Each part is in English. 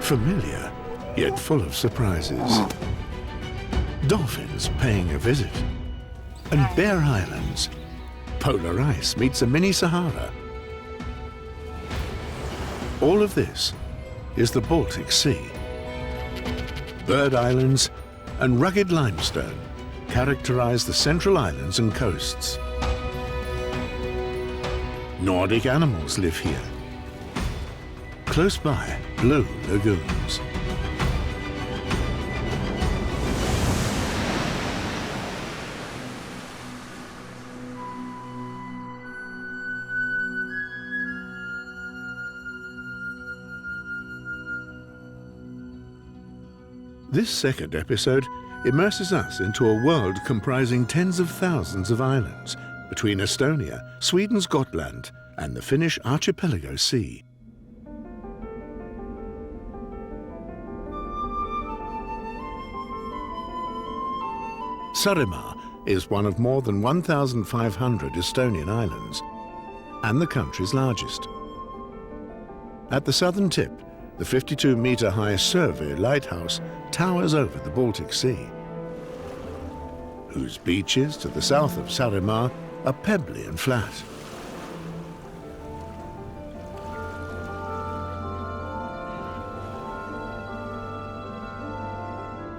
Familiar, yet full of surprises. Dolphins paying a visit. And bare islands. Polar ice meets a mini Sahara. All of this is the Baltic Sea. Bird islands and rugged limestone characterize the central islands and coasts. Nordic animals live here. Close by, blue lagoons. This second episode immerses us into a world comprising tens of thousands of islands between Estonia, Sweden's Gotland, and the Finnish archipelago sea. Saaremaa is one of more than 1,500 Estonian islands, and the country's largest. At the southern tip, the 52-metre-high Sõrve lighthouse towers over the Baltic Sea, whose beaches to the south of Saaremaa are pebbly and flat.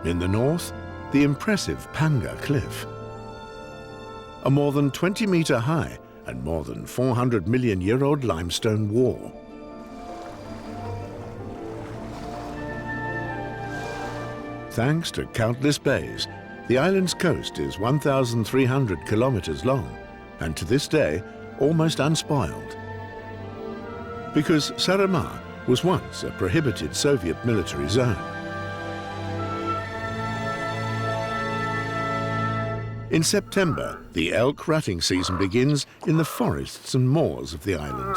In the north, the impressive Panga Cliff, a more than 20-metre-high and more than 400-million-year-old limestone wall. Thanks to countless bays, the island's coast is 1,300 kilometers long, and to this day, almost unspoiled. Because Saaremaa was once a prohibited Soviet military zone. In September, the elk rutting season begins in the forests and moors of the island.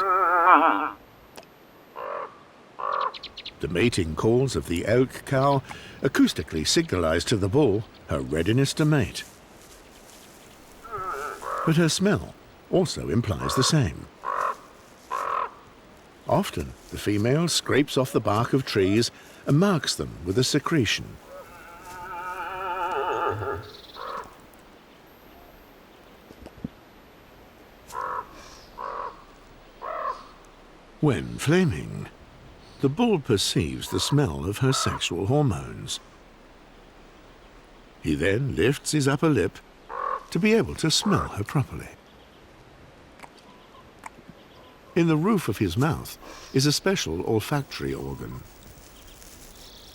The mating calls of the elk cow acoustically signalize to the bull her readiness to mate. But her smell also implies the same. Often, the female scrapes off the bark of trees and marks them with a secretion. When flaming, the bull perceives the smell of her sexual hormones. He then lifts his upper lip to be able to smell her properly. In the roof of his mouth is a special olfactory organ.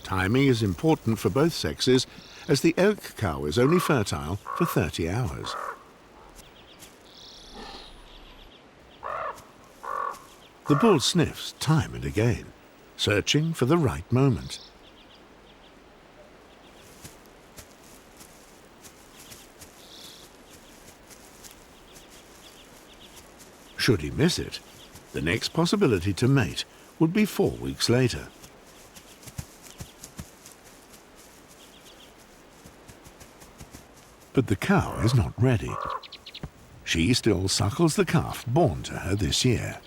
Timing is important for both sexes, as the elk cow is only fertile for 30 hours. The bull sniffs time and again, searching for the right moment. Should he miss it, the next possibility to mate would be 4 weeks later. But the cow is not ready. She still suckles the calf born to her this year.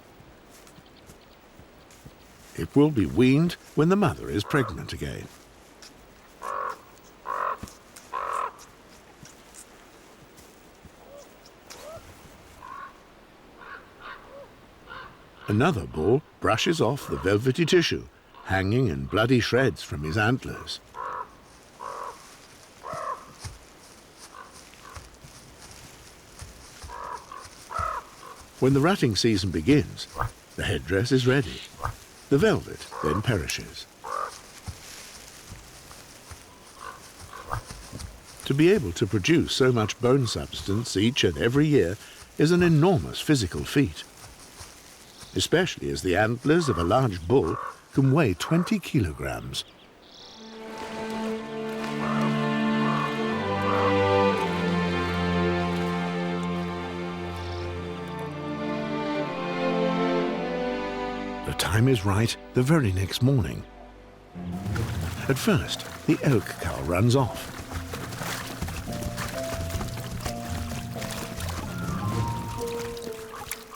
It will be weaned when the mother is pregnant again. Another bull brushes off the velvety tissue, hanging in bloody shreds from his antlers. When the rutting season begins, the headdress is ready. The velvet then perishes. To be able to produce so much bone substance each and every year is an enormous physical feat, especially as the antlers of a large bull can weigh 20 kilograms. The time is right the very next morning. At first, the elk cow runs off.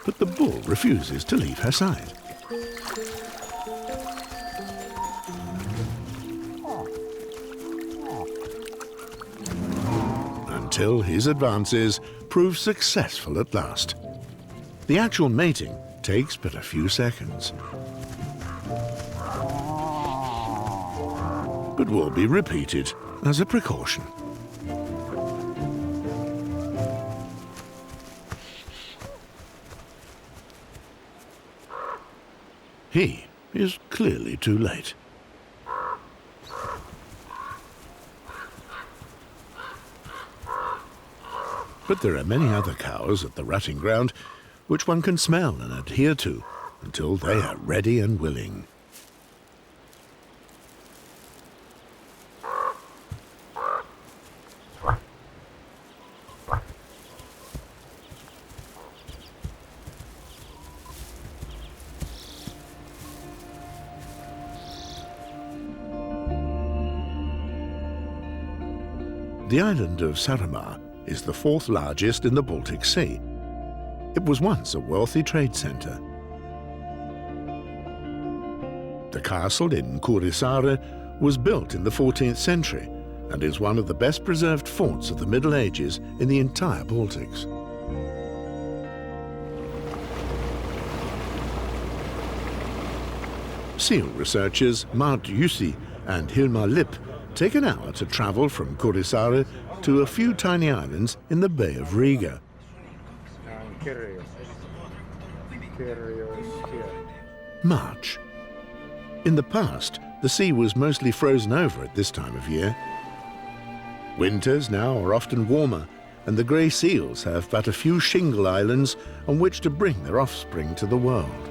But the bull refuses to leave her side. until his advances prove successful at last. The actual mating takes but a few seconds, but will be repeated as a precaution. He is clearly too late. But there are many other cows at the rutting ground which one can smell and adhere to until they are ready and willing. The island of Saaremaa is the fourth largest in the Baltic Sea. It was once a wealthy trade centre. The castle in Kuressaare was built in the 14th century and is one of the best preserved forts of the Middle Ages in the entire Baltics. Seal researchers Mart Jussi and Hilmar Lipp take an hour to travel from Kuressaare to a few tiny islands in the Bay of Riga. March. In the past, the sea was mostly frozen over at this time of year. Winters now are often warmer, and the grey seals have but a few shingle islands on which to bring their offspring to the world.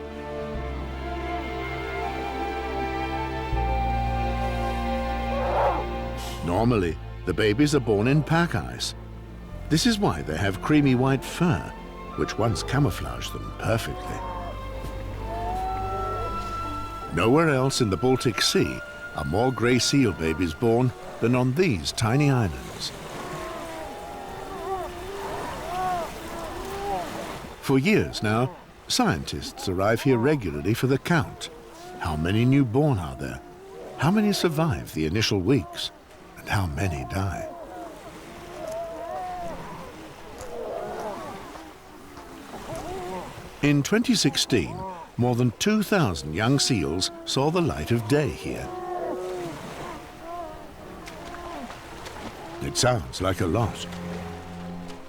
Normally, the babies are born in pack ice. This is why they have creamy white fur, which once camouflaged them perfectly. Nowhere else in the Baltic Sea are more grey seal babies born than on these tiny islands. For years now, scientists arrive here regularly for the count. How many newborn are there? How many survive the initial weeks? And how many die? In 2016, more than 2,000 young seals saw the light of day here. It sounds like a lot,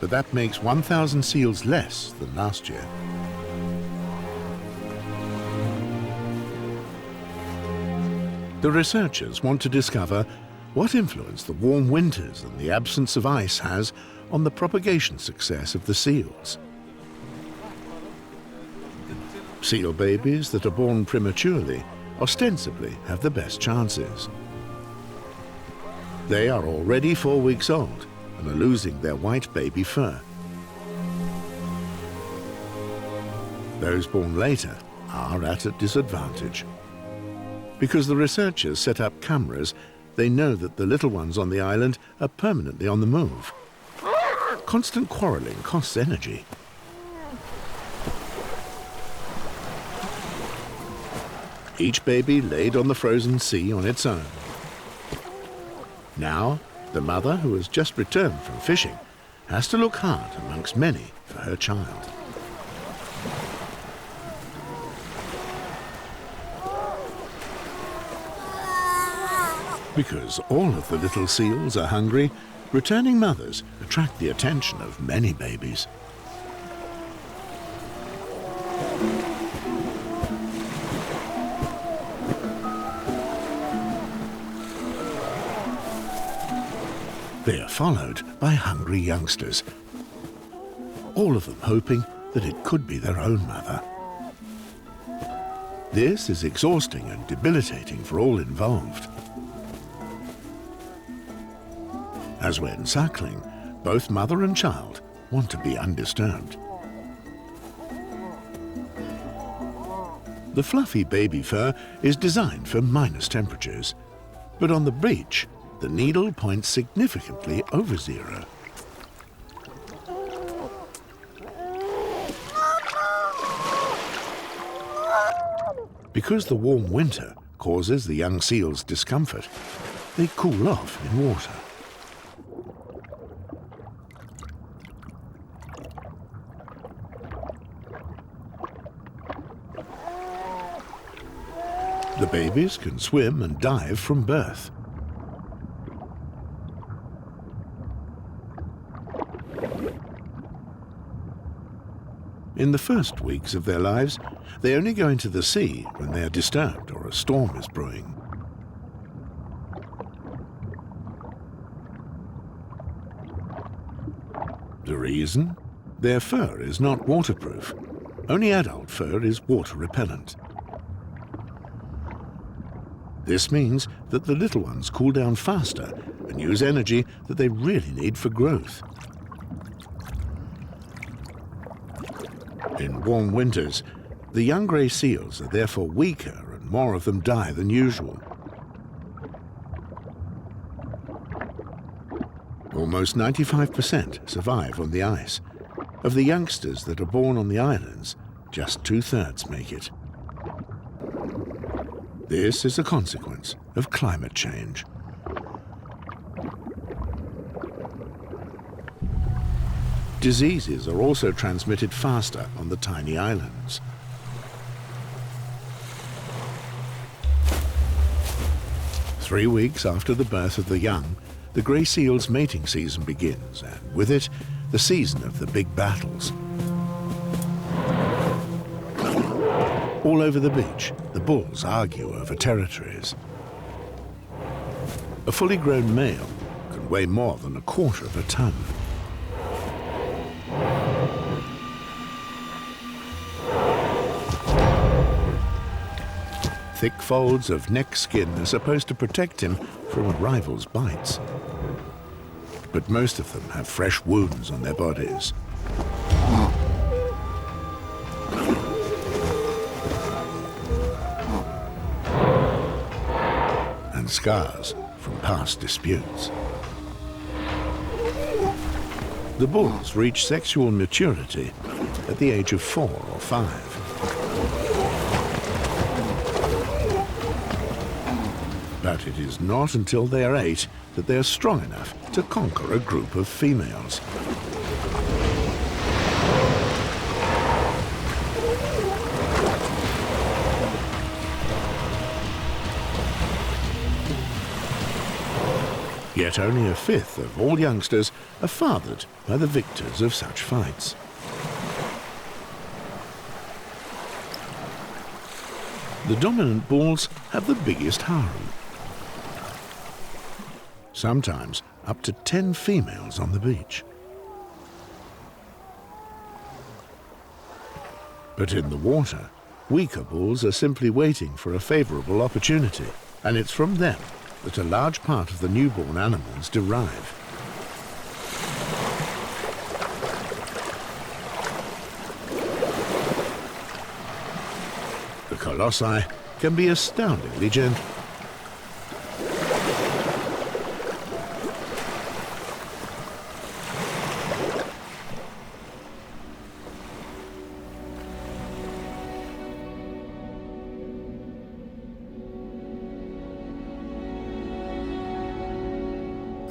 but that makes 1,000 seals less than last year. The researchers want to discover what influence the warm winters and the absence of ice has on the propagation success of the seals. Seal babies that are born prematurely ostensibly have the best chances. They are already 4 weeks old and are losing their white baby fur. Those born later are at a disadvantage. Because the researchers set up cameras, they know that the little ones on the island are permanently on the move. Constant quarrelling costs energy. Each baby laid on the frozen sea on its own. Now, the mother, who has just returned from fishing, has to look hard amongst many for her child. Because all of the little seals are hungry, returning mothers attract the attention of many babies. They are followed by hungry youngsters, all of them hoping that it could be their own mother. This is exhausting and debilitating for all involved. As when suckling, both mother and child want to be undisturbed. The fluffy baby fur is designed for minus temperatures, but on the beach, the needle points significantly over zero. Because the warm winter causes the young seals discomfort, they cool off in water. The babies can swim and dive from birth. In the first weeks of their lives, they only go into the sea when they are disturbed or a storm is brewing. The reason? Their fur is not waterproof. Only adult fur is water repellent. This means that the little ones cool down faster and use energy that they really need for growth. In warm winters, the young grey seals are therefore weaker and more of them die than usual. Almost 95% survive on the ice. Of the youngsters that are born on the islands, just 2/3 make it. This is a consequence of climate change. Diseases are also transmitted faster on the tiny islands. Three weeks after the birth of the young, the grey seal's mating season begins, and with it, the season of the big battles. All over the beach, the bulls argue over territories. A fully grown male can weigh more than 1/4 of a ton. Thick folds of neck skin are supposed to protect him from a rival's bites. But most of them have fresh wounds on their bodies. And scars from past disputes. The bulls reach sexual maturity at the age of 4 or 5. But it is not until they are 8 that they are strong enough to conquer a group of females. Yet only 1/5 of all youngsters are fathered by the victors of such fights. The dominant bulls have the biggest harem. Sometimes up to 10 females on the beach. But in the water, weaker bulls are simply waiting for a favorable opportunity, and it's from them that a large part of the newborn animals derive. The colossi can be astoundingly gentle.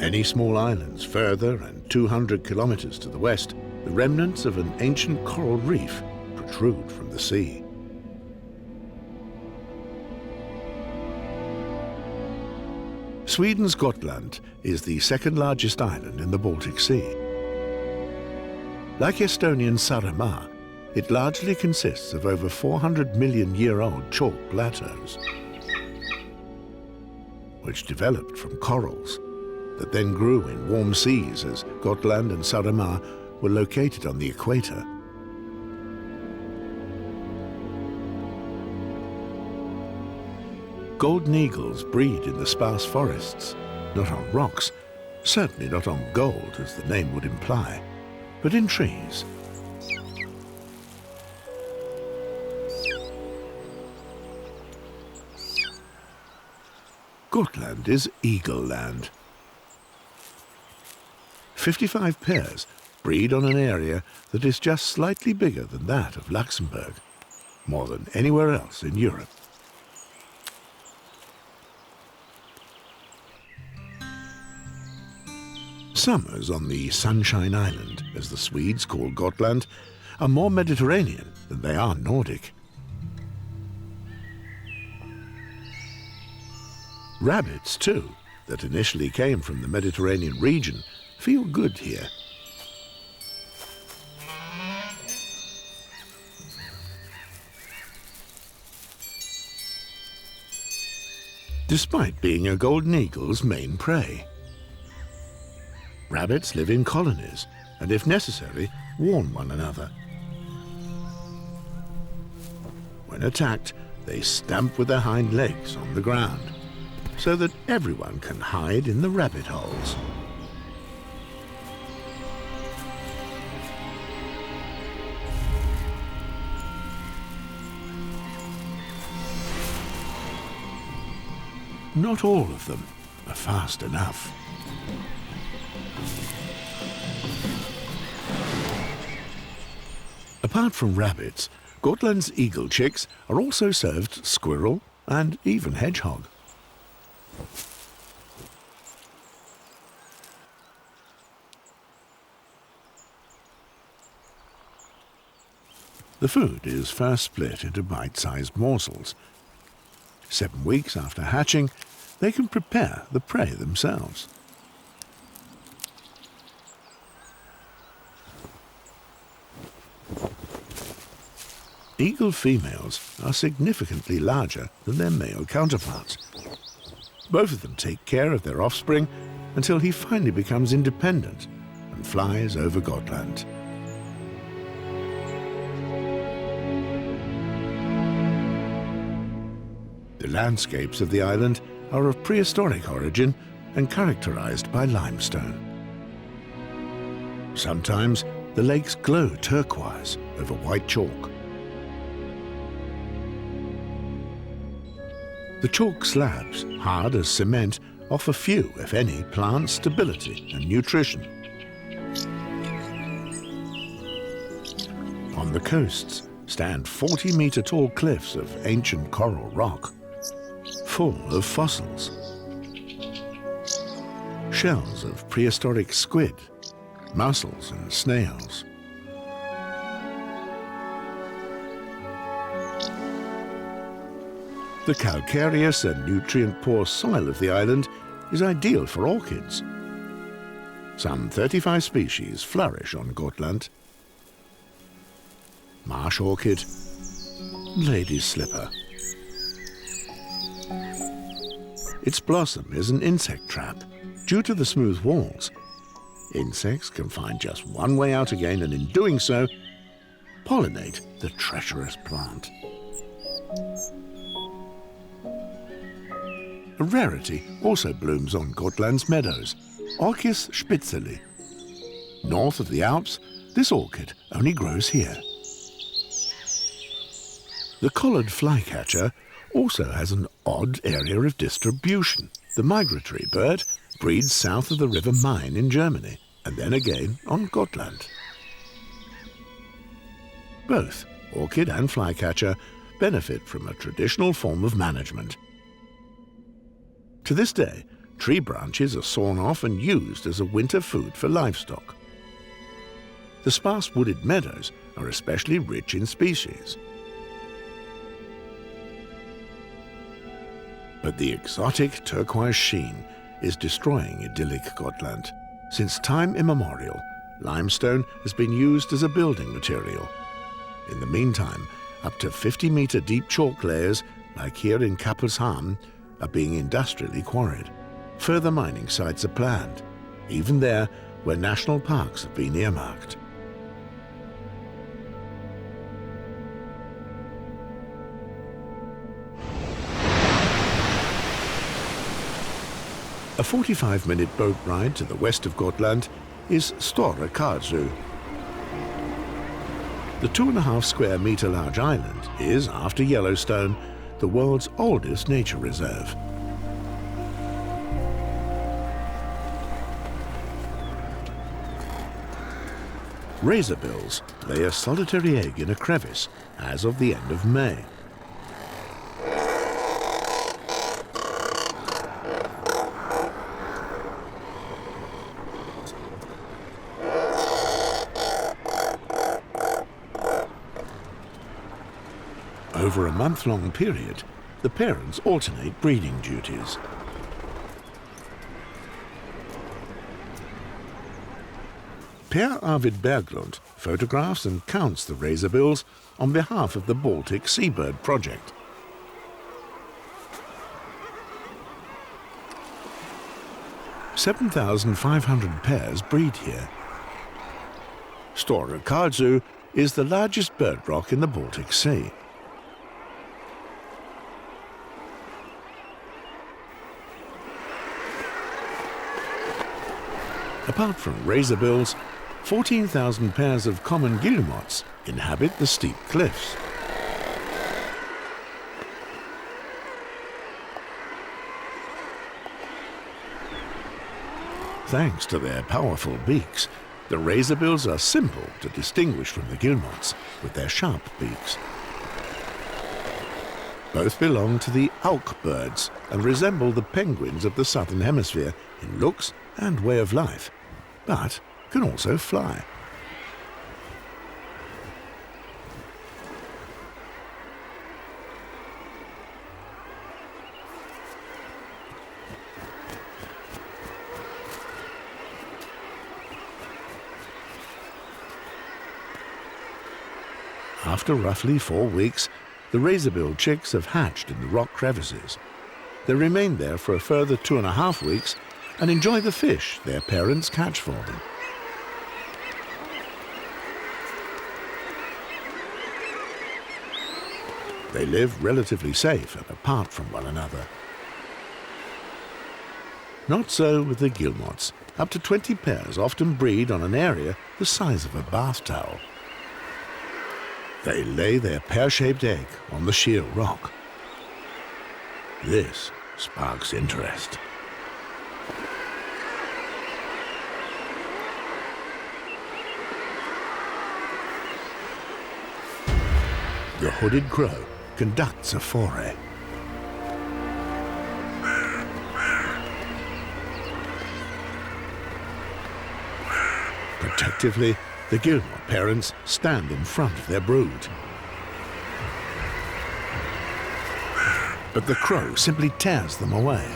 Many small islands further and 200 kilometers to the west, the remnants of an ancient coral reef protrude from the sea. Sweden's Gotland is the second largest island in the Baltic Sea. Like Estonian Saaremaa, it largely consists of over 400-million-year-old chalk plateaus, which developed from corals that then grew in warm seas as Gotland and Saaremaa were located on the equator. Golden eagles breed in the sparse forests, not on rocks, certainly not on gold as the name would imply, but in trees. Gotland is eagle land. 55 pairs breed on an area that is just slightly bigger than that of Luxembourg, more than anywhere else in Europe. Summers on the Sunshine Island, as the Swedes call Gotland, are more Mediterranean than they are Nordic. Rabbits, too, that initially came from the Mediterranean region, feel good here. Despite being a golden eagle's main prey. Rabbits live in colonies and, if necessary, warn one another. When attacked, they stamp with their hind legs on the ground so that everyone can hide in the rabbit holes. Not all of them are fast enough. Apart from rabbits, Gotland's eagle chicks are also served squirrel and even hedgehog. The food is first split into bite-sized morsels. 7 weeks after hatching, they can prepare the prey themselves. Eagle females are significantly larger than their male counterparts. Both of them take care of their offspring until he finally becomes independent and flies over Gotland. The landscapes of the island are of prehistoric origin and characterized by limestone. Sometimes the lakes glow turquoise over white chalk. The chalk slabs, hard as cement, offer few, if any, plant stability and nutrition. On the coasts stand 40-meter-tall cliffs of ancient coral rock, full of fossils. Shells of prehistoric squid, mussels and snails. The calcareous and nutrient-poor soil of the island is ideal for orchids. Some 35 species flourish on Gotland. Marsh orchid, lady's slipper. Its blossom is an insect trap. Due to the smooth walls, insects can find just one way out again and in doing so, pollinate the treacherous plant. A rarity also blooms on Gotland's meadows, Orchis spitzeli. North of the Alps, this orchid only grows here. The collared flycatcher also has an odd area of distribution. The migratory bird breeds south of the River Main in Germany, and then again on Gotland. Both orchid and flycatcher benefit from a traditional form of management. To this day, tree branches are sawn off and used as a winter food for livestock. The sparse wooded meadows are especially rich in species. But the exotic turquoise sheen is destroying idyllic Gotland. Since time immemorial, limestone has been used as a building material. In the meantime, up to 50-meter deep chalk layers, like here in Kappelshamn, are being industrially quarried. Further mining sites are planned, even there where national parks have been earmarked. A 45-minute boat ride to the west of Gotland is Store Karlsö. The 2.5 square meter large island is, after Yellowstone, the world's oldest nature reserve. Razorbills lay a solitary egg in a crevice as of the end of May. Over a month-long period, the parents alternate breeding duties. Per Arvid Berglund photographs and counts the razorbills on behalf of the Baltic Seabird Project. "7,500 pairs breed here. Stora Karlsö is the largest bird rock in the Baltic Sea. Apart from razorbills, 14,000 pairs of common guillemots inhabit the steep cliffs. Thanks to their powerful beaks, the razorbills are simple to distinguish from the guillemots with their sharp beaks. Both belong to the auk birds and resemble the penguins of the southern hemisphere in looks and way of life, but can also fly. After roughly 4 weeks, the razorbill chicks have hatched in the rock crevices. They remain there for a further 2.5 weeks and enjoy the fish their parents catch for them. They live relatively safe and apart from one another. Not so with the guillemots. Up to 20 pairs often breed on an area the size of a bath towel. They lay their pear-shaped egg on the sheer rock. This sparks interest. The hooded crow conducts a foray. Protectively, the guillemot parents stand in front of their brood. But the crow simply tears them away.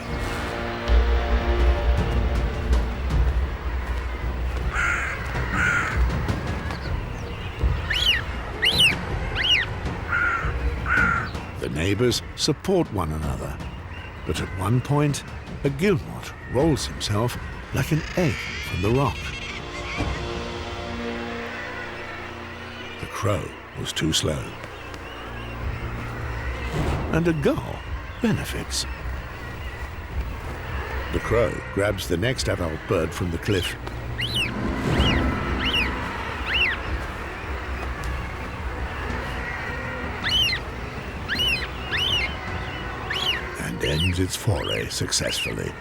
The neighbors support one another, but at one point, a guillemot rolls himself like an egg from the rock. The crow was too slow, and a gull benefits. The crow grabs the next adult bird from the cliff. And ends its foray successfully.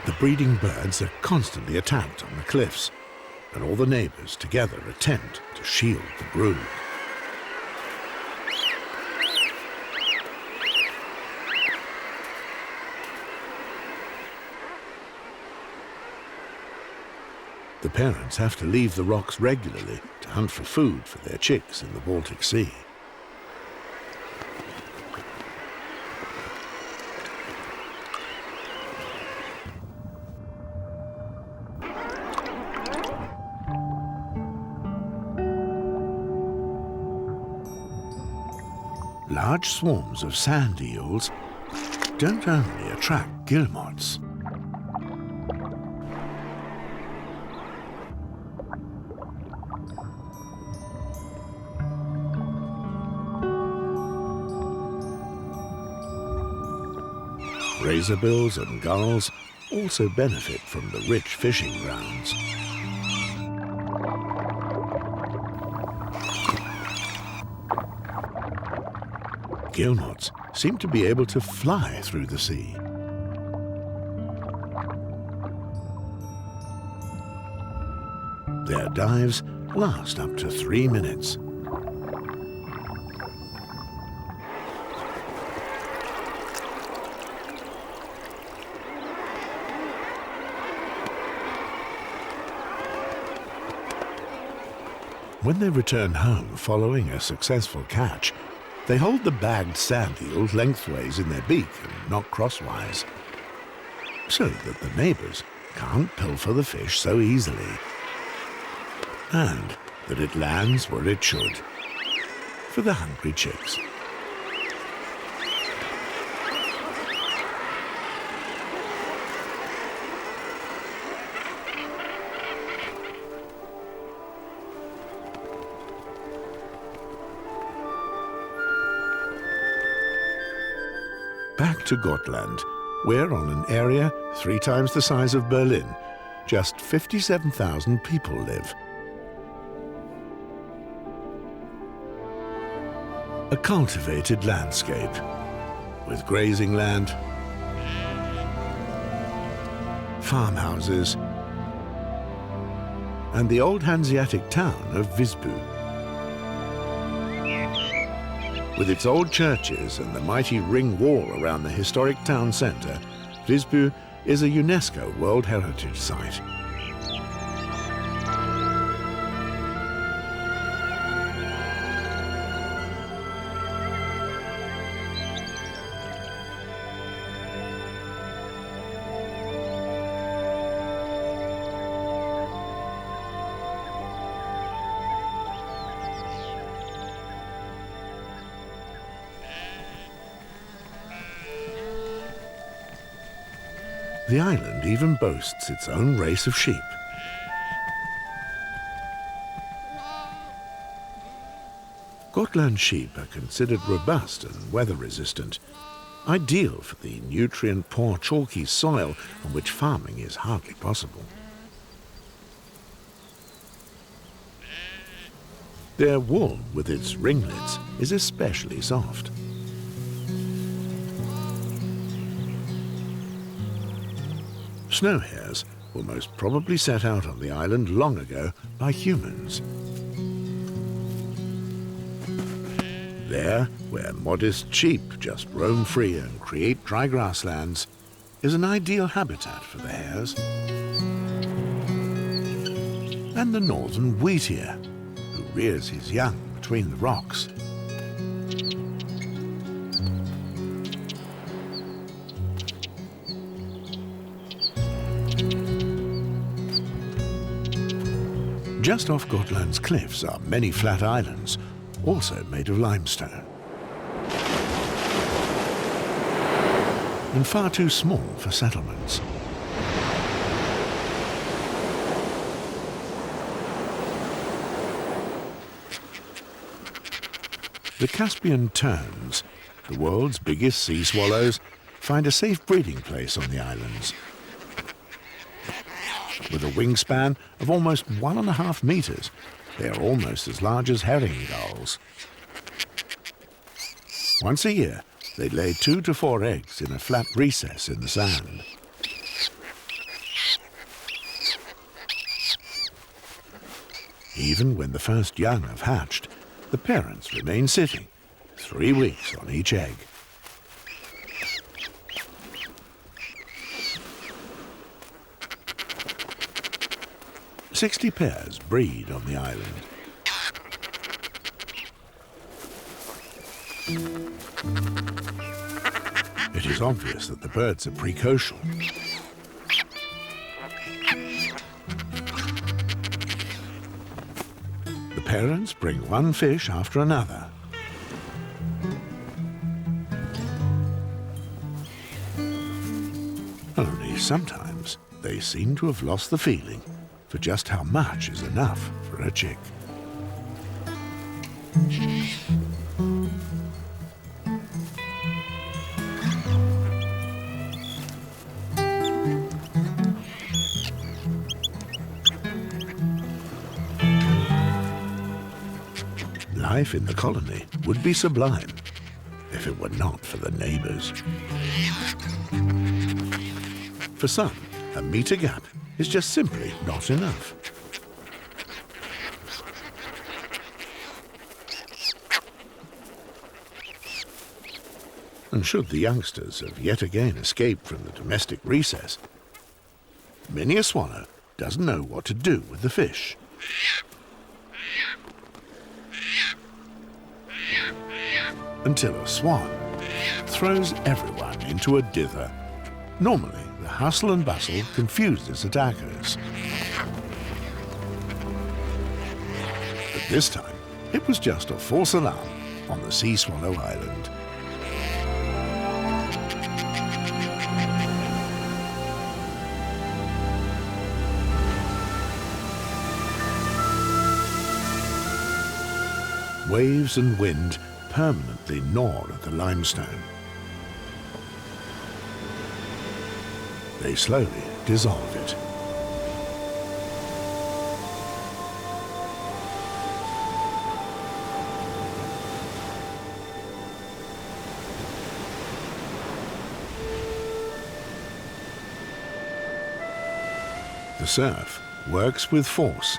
The breeding birds are constantly attacked on the cliffs, and all the neighbors together attempt to shield the brood. The parents have to leave the rocks regularly to hunt for food for their chicks in the Baltic Sea. Large swarms of sand eels don't only attract guillemots. Razorbills and gulls also benefit from the rich fishing grounds. Guillemots seem to be able to fly through the sea. Their dives last up to 3 minutes. When they return home following a successful catch, they hold the bagged sand eel lengthways in their beak and not crosswise, so that the neighbours can't pilfer the fish so easily, and that it lands where it should, for the hungry chicks. Back to Gotland, where on an area 3 times the size of Berlin, just 57,000 people live. A cultivated landscape, with grazing land, farmhouses, and the old Hanseatic town of Visby. With its old churches and the mighty ring wall around the historic town centre, Visby is a UNESCO World Heritage Site. The island even boasts its own race of sheep. Gotland sheep are considered robust and weather-resistant, ideal for the nutrient-poor chalky soil on which farming is hardly possible. Their wool, with its ringlets, is especially soft. Snow hares were most probably set out on the island long ago by humans. There, where modest sheep just roam free and create dry grasslands, is an ideal habitat for the hares. And the northern wheatear, who rears his young between the rocks. Just off Gotland's cliffs are many flat islands, also made of limestone. And far too small for settlements. The Caspian terns, the world's biggest sea swallows, find a safe breeding place on the islands. With a wingspan of almost 1.5 meters, they are almost as large as herring gulls. Once a year, they lay 2 to 4 eggs in a flat recess in the sand. Even when the first young have hatched, the parents remain sitting, 3 weeks on each egg. "60 pairs breed on the island. It is obvious that the birds are precocial. The parents bring one fish after another. Only sometimes they seem to have lost the feeling for just how much is enough for a chick. Life in the colony would be sublime if it were not for the neighbours. For some, a meter gap is just simply not enough. And should the youngsters have yet again escaped from the domestic recess, many a swallow doesn't know what to do with the fish. until a swan throws everyone into a dither. Normally, the hustle and bustle confuses attackers. But this time, it was just a false alarm on the Sea Swallow Island. Waves and wind permanently gnaw at the limestone. They slowly dissolve it. The surf works with force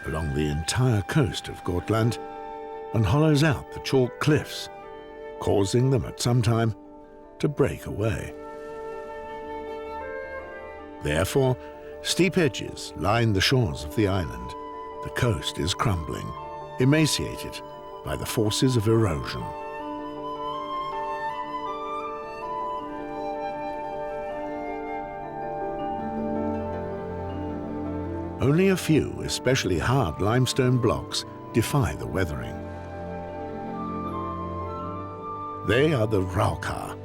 along the entire coast of Gotland and hollows out the chalk cliffs, causing them at some time to break away. Therefore, steep edges line the shores of the island. The coast is crumbling, emaciated by the forces of erosion. Only a few especially hard limestone blocks defy the weathering. They are the Raukar,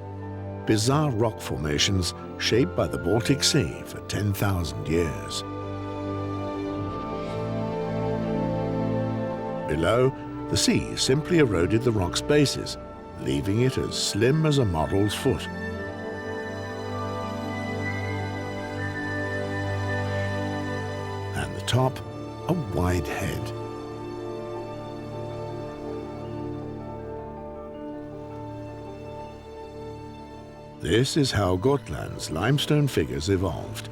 bizarre rock formations shaped by the Baltic Sea for 10,000 years. Below, the sea simply eroded the rock's bases, leaving it as slim as a model's foot. And the top, a wide head. This is how Gotland's limestone figures evolved,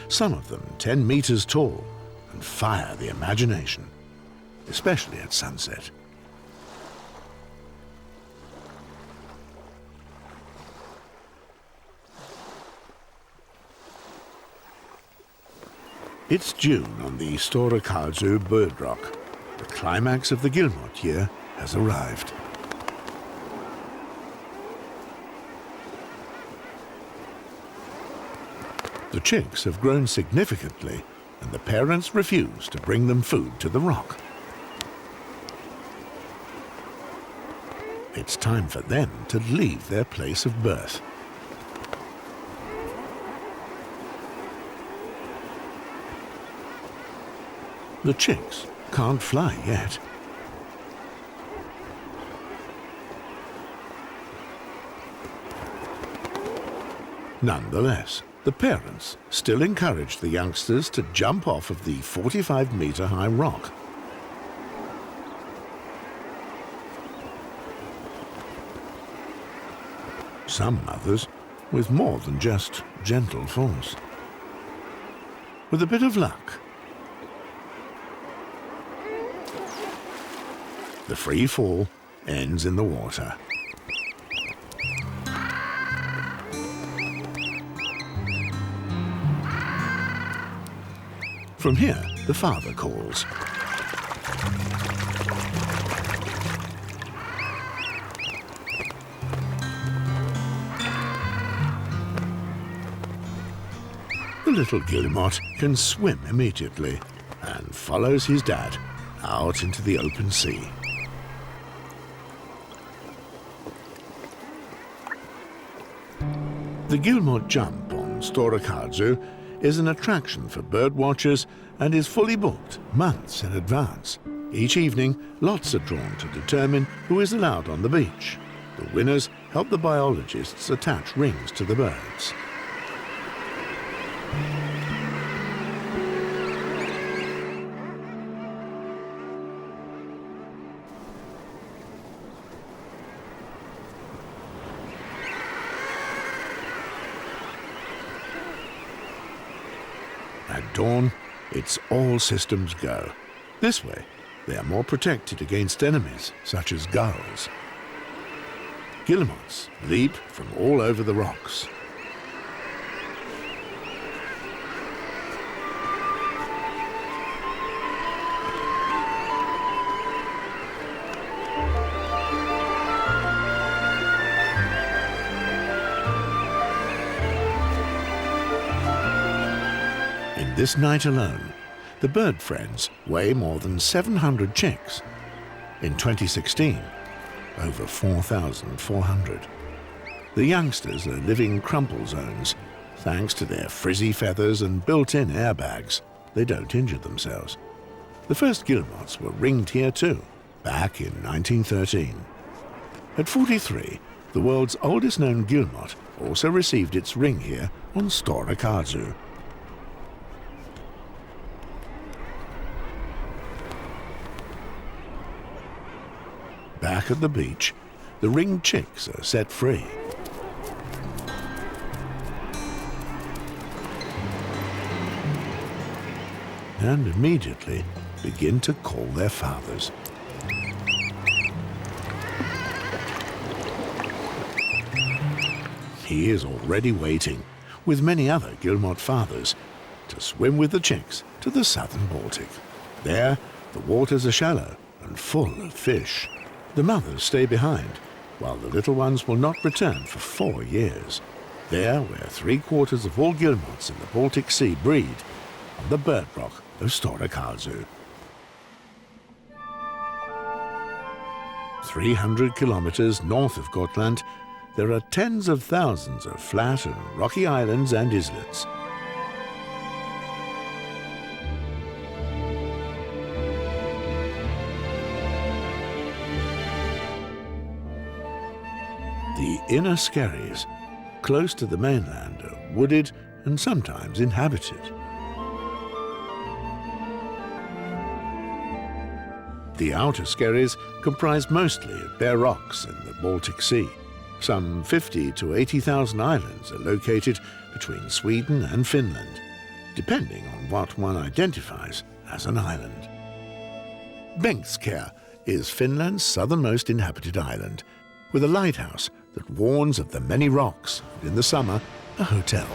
some of them 10 meters tall and fire the imagination, especially at sunset. It's June on the Stora Karlsö bird rock. The climax of the guillemot year has arrived. The chicks have grown significantly, and the parents refuse to bring them food to the rock. It's time for them to leave their place of birth. The chicks can't fly yet. Nonetheless, the parents still encourage the youngsters to jump off of the 45-meter-high rock. Some mothers with more than just gentle force. With a bit of luck, the free fall ends in the water. From here, the father calls. The little guillemot can swim immediately and follows his dad out into the open sea. The guillemot jump on Stora Karlsö is an attraction for bird watchers and is fully booked months in advance. Each evening, lots are drawn to determine who is allowed on the beach. The winners help the biologists attach rings to the birds. At dawn, it's all systems go. This way, they are more protected against enemies, such as gulls. Guillemots leap from all over the rocks. This night alone, the bird friends weigh more than 700 chicks. In 2016, over 4,400. The youngsters are living crumple zones. Thanks to their frizzy feathers and built-in airbags, they don't injure themselves. The first guillemots were ringed here too, back in 1913. At 43, the world's oldest known guillemot also received its ring here on Stora Karlsö. Back at the beach, the ringed chicks are set free. And immediately begin to call their fathers. He is already waiting, with many other guillemot fathers, to swim with the chicks to the southern Baltic. There, the waters are shallow and full of fish. The mothers stay behind, while the little ones will not return for 4 years. There, where 3/4 of all guillemots in the Baltic Sea breed, on the bird rock of Stora Karlsö. 300 kilometers north of Gotland, there are tens of thousands of flat and rocky islands and islets. The inner skerries, close to the mainland, are wooded and sometimes inhabited. The outer skerries comprise mostly of bare rocks in the Baltic Sea. Some 50 to 80,000 islands are located between Sweden and Finland, depending on what one identifies as an island. Bengtskär is Finland's southernmost inhabited island, with a lighthouse that warns of the many rocks, and in the summer, a hotel.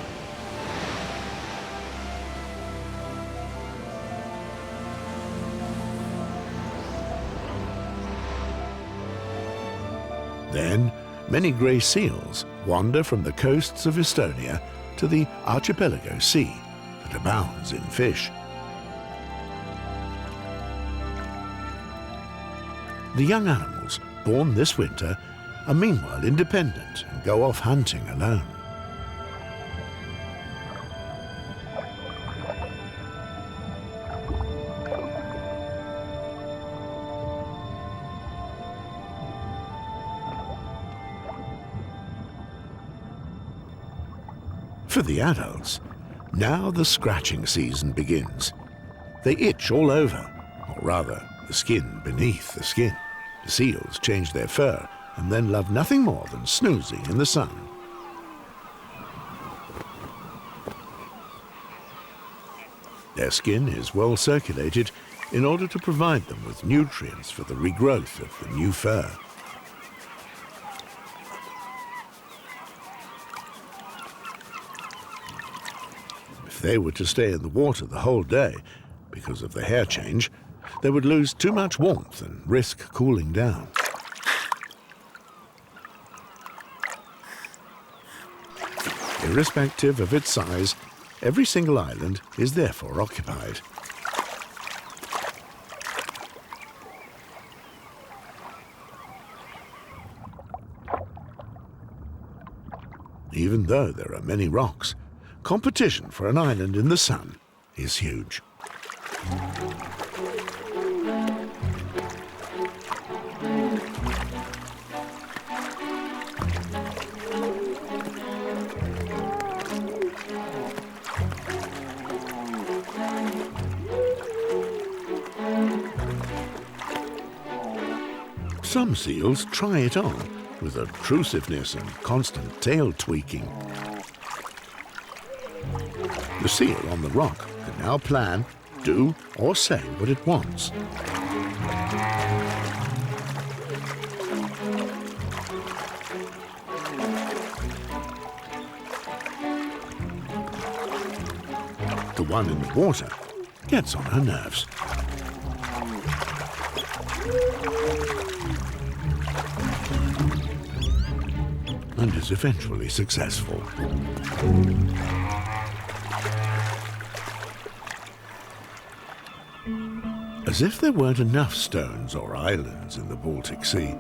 Then, many grey seals wander from the coasts of Estonia to the archipelago sea that abounds in fish. The young animals, born this winter, are meanwhile independent and go off hunting alone. For the adults, now the scratching season begins. They itch all over, or rather, the skin beneath the skin. The seals change their fur and then love nothing more than snoozing in the sun. Their skin is well circulated in order to provide them with nutrients for the regrowth of the new fur. If they were to stay in the water the whole day, because of the hair change, they would lose too much warmth and risk cooling down. Irrespective of its size, every single island is therefore occupied. Even though there are many rocks, competition for an island in the sun is huge. Some seals try it on with obtrusiveness and constant tail tweaking. The seal on the rock can now plan, do, or say what it wants. The one in the water gets on her nerves. And is eventually successful. As if there weren't enough stones or islands in the Baltic Sea.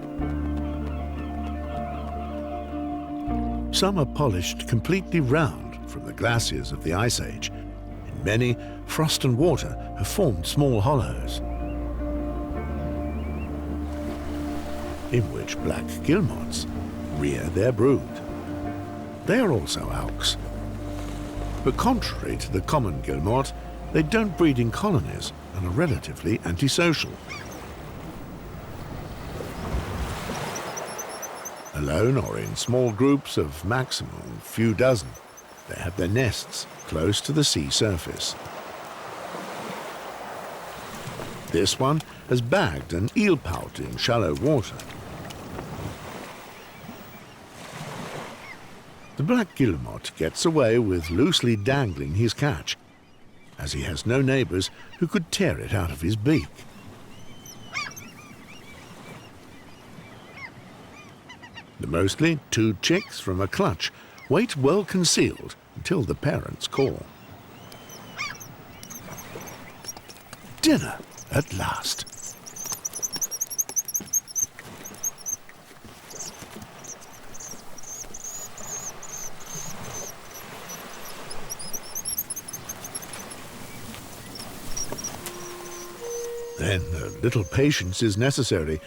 Some are polished completely round from the glaciers of the Ice Age. In many, frost and water have formed small hollows, in which black guillemots rear their brood. They are also auks. But contrary to the common guillemot, they don't breed in colonies and are relatively antisocial. Alone or in small groups of maximum a few dozen, they have their nests close to the sea surface. This one has bagged an eel pout in shallow water. The black guillemot gets away with loosely dangling his catch, as he has no neighbours who could tear it out of his beak. The mostly 2 chicks from a clutch wait well concealed until the parents call. Dinner at last. Then a little patience is necessary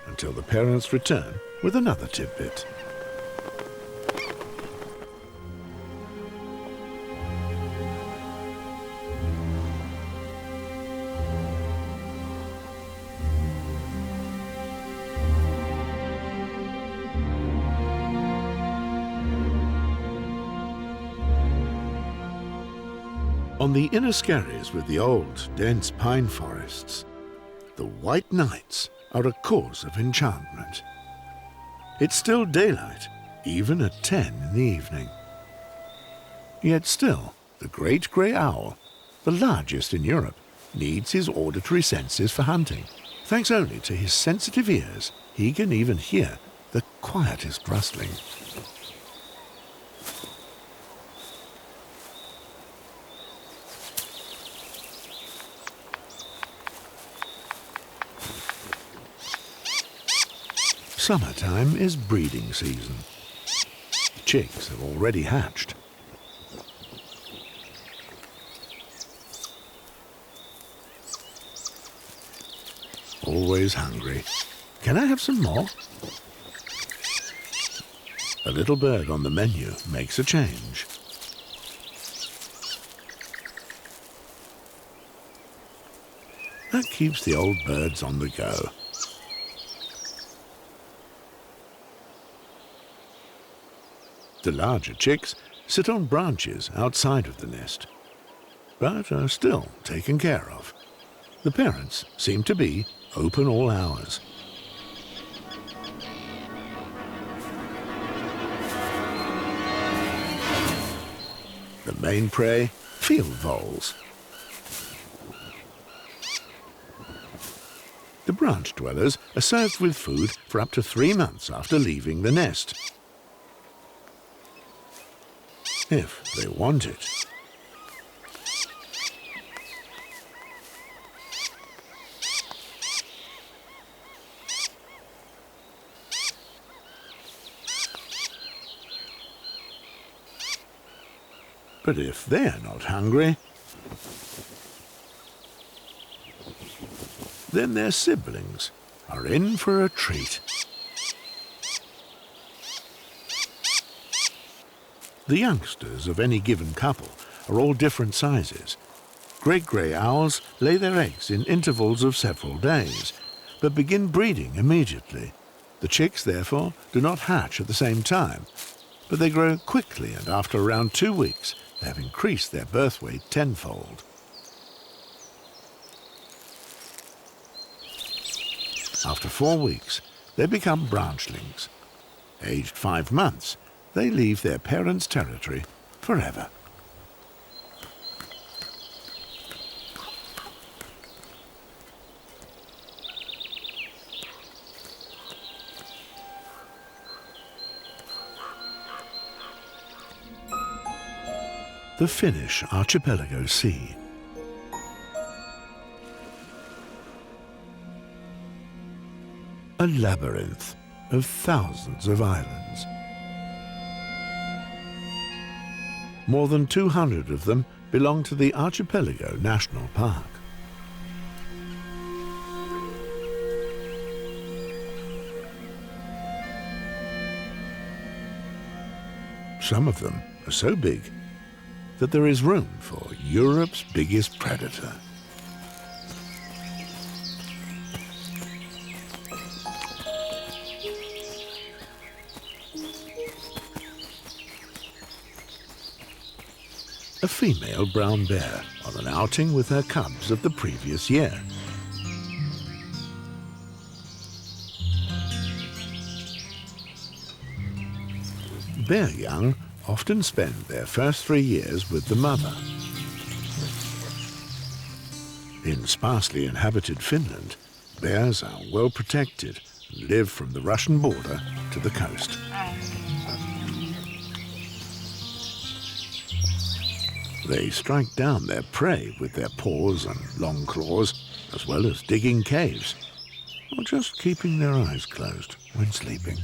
until the parents return with another tidbit. On the inner skerries with the old, dense pine forests, the white nights are a cause of enchantment. It's still daylight, even at 10 in the evening. Yet still, the great grey owl, the largest in Europe, needs his auditory senses for hunting. Thanks only to his sensitive ears, he can even hear the quietest rustling. Summertime is breeding season. The chicks have already hatched. Always hungry. Can I have some more? A little bird on the menu makes a change. That keeps the old birds on the go. The larger chicks sit on branches outside of the nest, but are still taken care of. The parents seem to be open all hours. The main prey, field voles. The branch dwellers are served with food for up to 3 months after leaving the nest, if they want it. But if they're not hungry, then their siblings are in for a treat. The youngsters of any given couple are all different sizes. Great grey owls lay their eggs in intervals of several days, but begin breeding immediately. The chicks, therefore, do not hatch at the same time, but they grow quickly, and after around 2 weeks, they have increased their birth weight tenfold. After 4 weeks, they become branchlings. Aged 5 months, they leave their parents' territory forever. The Finnish Archipelago Sea. A labyrinth of thousands of islands. More than 200 of them belong to the Archipelago National Park. Some of them are so big that there is room for Europe's biggest predator. A female brown bear on an outing with her cubs of the previous year. Bear young often spend their first 3 years with the mother. In sparsely inhabited Finland, bears are well protected and live from the Russian border to the coast. They strike down their prey with their paws and long claws, as well as digging caves, or just keeping their eyes closed when sleeping.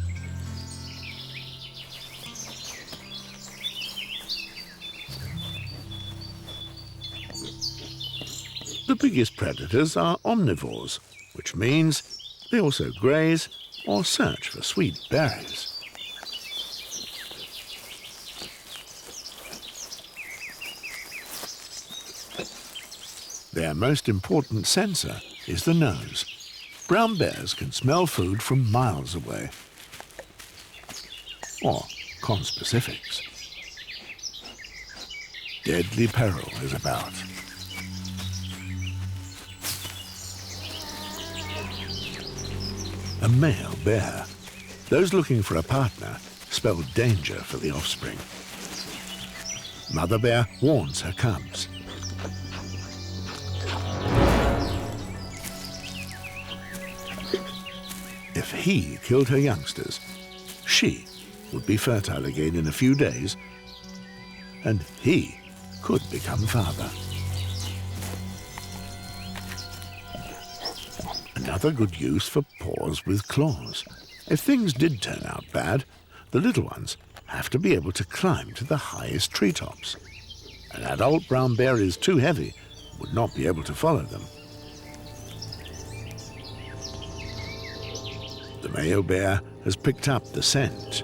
The biggest predators are omnivores, which means they also graze or search for sweet berries. Their most important sensor is the nose. Brown bears can smell food from miles away, or conspecifics. Deadly peril is about. A male bear. Those looking for a partner spell danger for the offspring. Mother bear warns her cubs. If he killed her youngsters, she would be fertile again in a few days, and he could become father. Another good use for paws with claws. If things did turn out bad, the little ones have to be able to climb to the highest treetops. An adult brown bear is too heavy, would not be able to follow them. The male bear has picked up the scent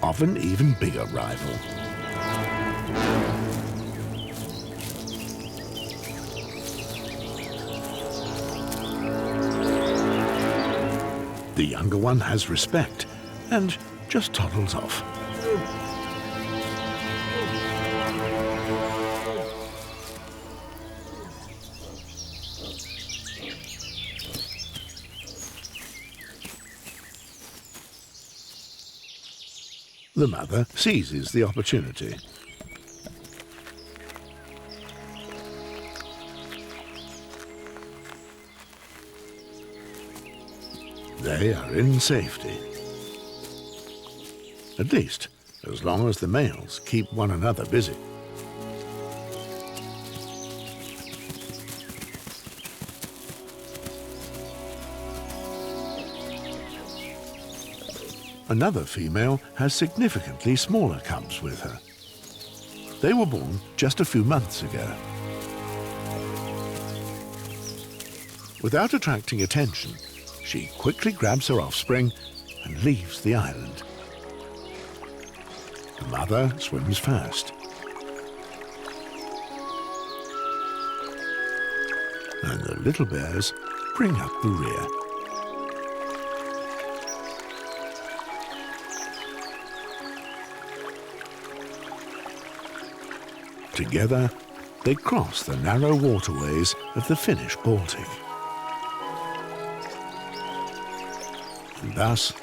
of an even bigger rival. The younger one has respect and just toddles off. The mother seizes the opportunity. They are in safety. At least, as long as the males keep one another busy. Another female has significantly smaller cubs with her. They were born just a few months ago. Without attracting attention, she quickly grabs her offspring and leaves the island. The mother swims first. And the little bears bring up the rear. Together, they cross the narrow waterways of the Finnish Baltic. And thus,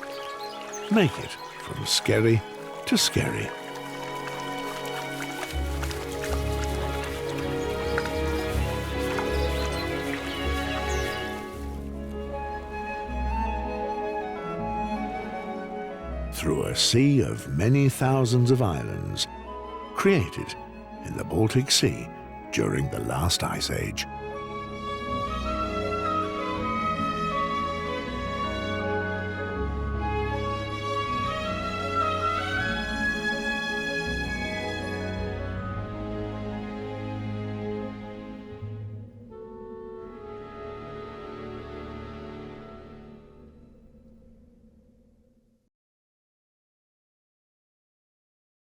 make it from scary to scary. Through a sea of many thousands of islands, created in the Baltic Sea during the last ice age.